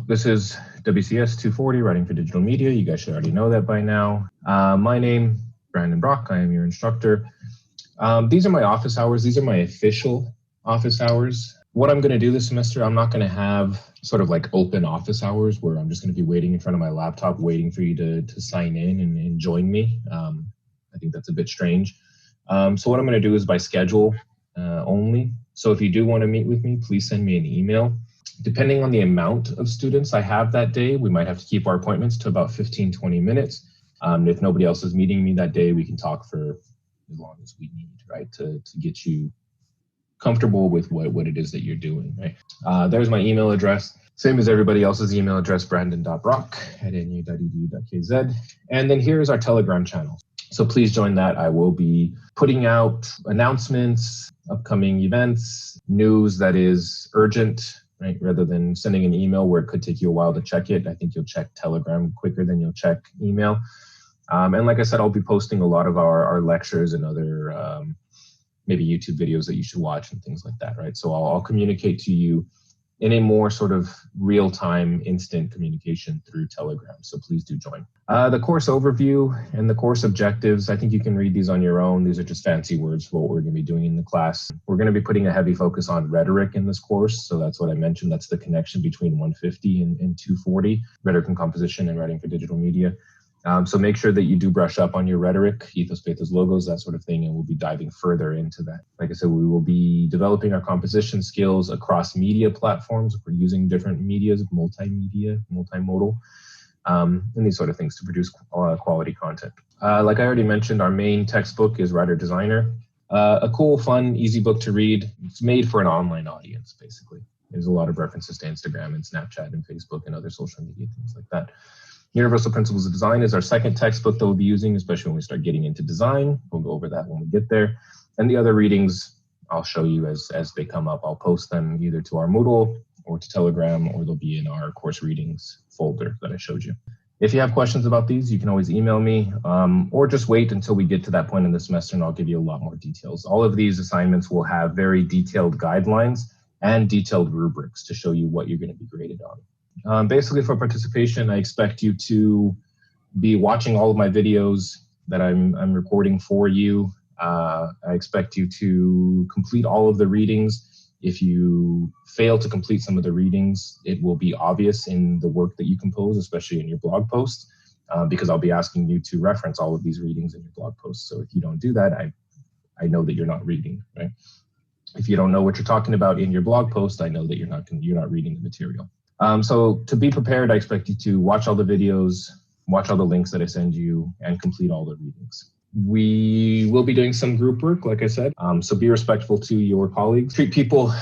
this is WCS 240, Writing for Digital Media. You guys should already know that by now. My name, Brandon Brock. I am your instructor. These are my office hours. These are my official office hours. What I'm going to do this semester, I'm not going to have sort of like open office hours where I'm just going to be waiting in front of my laptop, waiting for you to sign in and join me. I think that's a bit strange. So what I'm going to do is by schedule only. So if you do want to meet with me, please send me an email. Depending on the amount of students I have that day, we might have to keep our appointments to about 15-20 minutes. If nobody else is meeting me that day, we can talk for as long as we need, right, to get you comfortable with what it is that you're doing, right? There's my email address. Same as everybody else's email address, brandon.brock@nu.edu.kz. And then here's our Telegram channel. So please join that. I will be putting out announcements, upcoming events, news that is urgent, right? Rather than sending an email where it could take you a while to check it. I think you'll check Telegram quicker than you'll check email. And like I said, I'll be posting a lot of our lectures and other maybe YouTube videos that you should watch and things like that, right? So I'll communicate to you in a more sort of real-time, instant communication through Telegram. So please do join. The course overview and the course objectives, I think you can read these on your own. These are just fancy words for what we're going to be doing in the class. We're going to be putting a heavy focus on rhetoric in this course. So that's what I mentioned. That's the connection between 150 and 240, rhetoric and composition and writing for digital media. So make sure that you do brush up on your rhetoric, ethos, pathos, logos, that sort of thing, and we'll be diving further into that. Like I said, we will be developing our composition skills across media platforms. We're using different medias, multimedia, multimodal, and these sort of things to produce quality content. Like I already mentioned, our main textbook is Writer Designer. A cool, fun, easy book to read. It's made for an online audience, basically. There's a lot of references to Instagram and Snapchat and Facebook and other social media, things like that. Universal Principles of Design is our second textbook that we'll be using, especially when we start getting into design. We'll go over that when we get there. And the other readings, I'll show you as they come up. I'll post them either to our Moodle or to Telegram, or they'll be in our course readings folder that I showed you. If you have questions about these, you can always email me or just wait until we get to that point in the semester and I'll give you a lot more details. All of these assignments will have very detailed guidelines and detailed rubrics to show you what you're going to be graded on. Basically for participation, I expect you to be watching all of my videos that I'm recording for you. I expect you to complete all of the readings. If you fail to complete some of the readings, it will be obvious in the work that you compose, especially in your blog posts, because I'll be asking you to reference all of these readings in your blog posts. So if you don't do that, I know that you're not reading, right? If you don't know what you're talking about in your blog post, I know that you're not reading the material. So to be prepared, I expect you to watch all the videos, watch all the links that I send you, and complete all the readings. We will be doing some group work, like I said, so be respectful to your colleagues. Treat people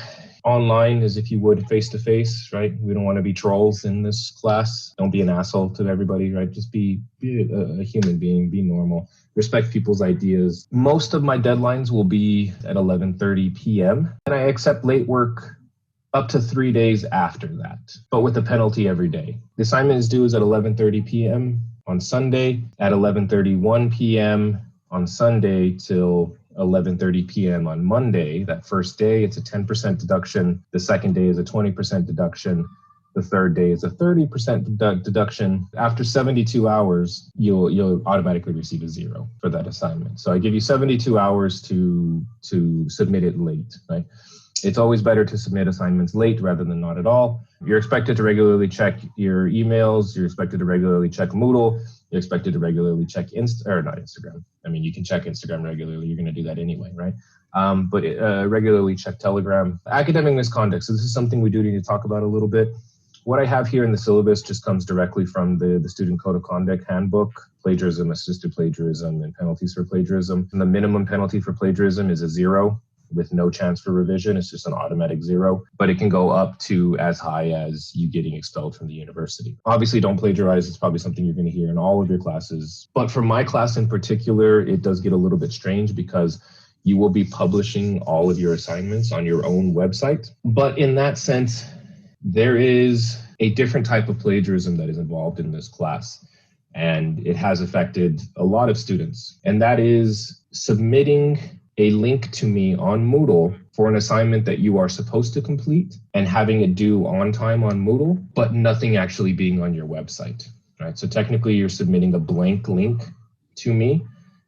online as if you would face-to-face, right? We don't want to be trolls in this class. Don't be an asshole to everybody, right? Just be a human being, be normal. Respect people's ideas. Most of my deadlines will be at 11:30 p.m. and I accept late work up to 3 days after that, but with a penalty every day. The assignment is due at 11:30 p.m. on Sunday, at 11:31 p.m. on Sunday till 11:30 p.m. on Monday. That first day, it's a 10% deduction. The second day is a 20% deduction. The third day is a 30% deduction. After 72 hours, you'll automatically receive a 0 for that assignment. So I give you 72 hours to submit it late, right? It's always better to submit assignments late rather than not at all. You're expected to regularly check your emails. You're expected to regularly check Moodle. You're expected to regularly check not Instagram. I mean, you can check Instagram regularly. You're going to do that anyway, right? But regularly check Telegram. Academic misconduct. So this is something we do need to talk about a little bit. What I have here in the syllabus just comes directly from the Student Code of Conduct Handbook. Plagiarism, assisted plagiarism, and penalties for plagiarism. And the minimum penalty for plagiarism is a 0. With no chance for revision. It's just an automatic 0, but it can go up to as high as you getting expelled from the university. Obviously, don't plagiarize. It's probably something you're going to hear in all of your classes. But for my class in particular, it does get a little bit strange because you will be publishing all of your assignments on your own website. But in that sense, there is a different type of plagiarism that is involved in this class. And it has affected a lot of students. And that is submitting a link to me on Moodle for an assignment that you are supposed to complete and having it due on time on Moodle, but nothing actually being on your website, right? So technically you're submitting a blank link to me.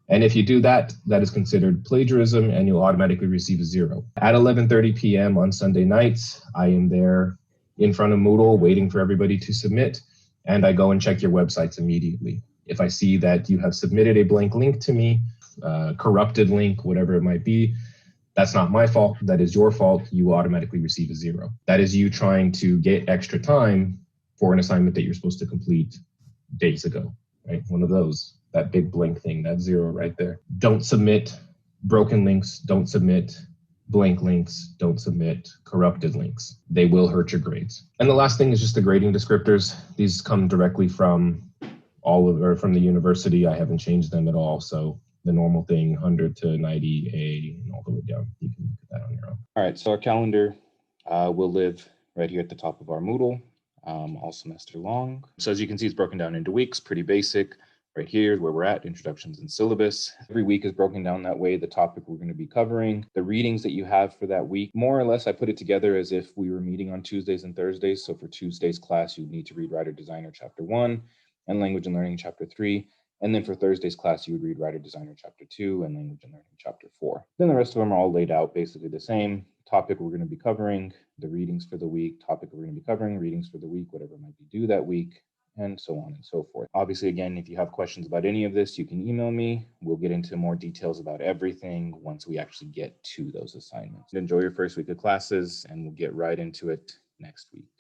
And if you do that, that is considered plagiarism and you'll automatically receive a 0. At 11:30 p.m. on Sunday nights, I am there in front of Moodle waiting for everybody to submit, and I go and check your websites immediately. If I see that you have submitted a blank link to me, corrupted link, whatever it might be, that's not my fault. That is your fault. You will automatically receive a 0. That is you trying to get extra time for an assignment that you're supposed to complete days ago, right? One of those, that big blank thing, that 0 right there. Don't submit broken links. Don't submit blank links. Don't submit corrupted links. They will hurt your grades. And the last thing is just the grading descriptors. These come directly from from the university. I haven't changed them at all. So the normal thing, 100 to 90, A, and all the way down. You can look at that on your own. All right, so our calendar will live right here at the top of our Moodle all semester long. So as you can see, it's broken down into weeks, pretty basic. Right here is where we're at, introductions and syllabus. Every week is broken down that way, the topic we're going to be covering, the readings that you have for that week. More or less, I put it together as if we were meeting on Tuesdays and Thursdays. So for Tuesday's class, you need to read Writer Designer Chapter 1 and Language and Learning Chapter 3. And then for Thursday's class, you would read Writer Designer Chapter 2 and Language and Learning Chapter 4. Then the rest of them are all laid out basically the same. Topic we're going to be covering, the readings for the week, topic we're going to be covering, readings for the week, whatever might be due that week, and so on and so forth. Obviously, again, if you have questions about any of this, you can email me. We'll get into more details about everything once we actually get to those assignments. Enjoy your first week of classes, and we'll get right into it next week.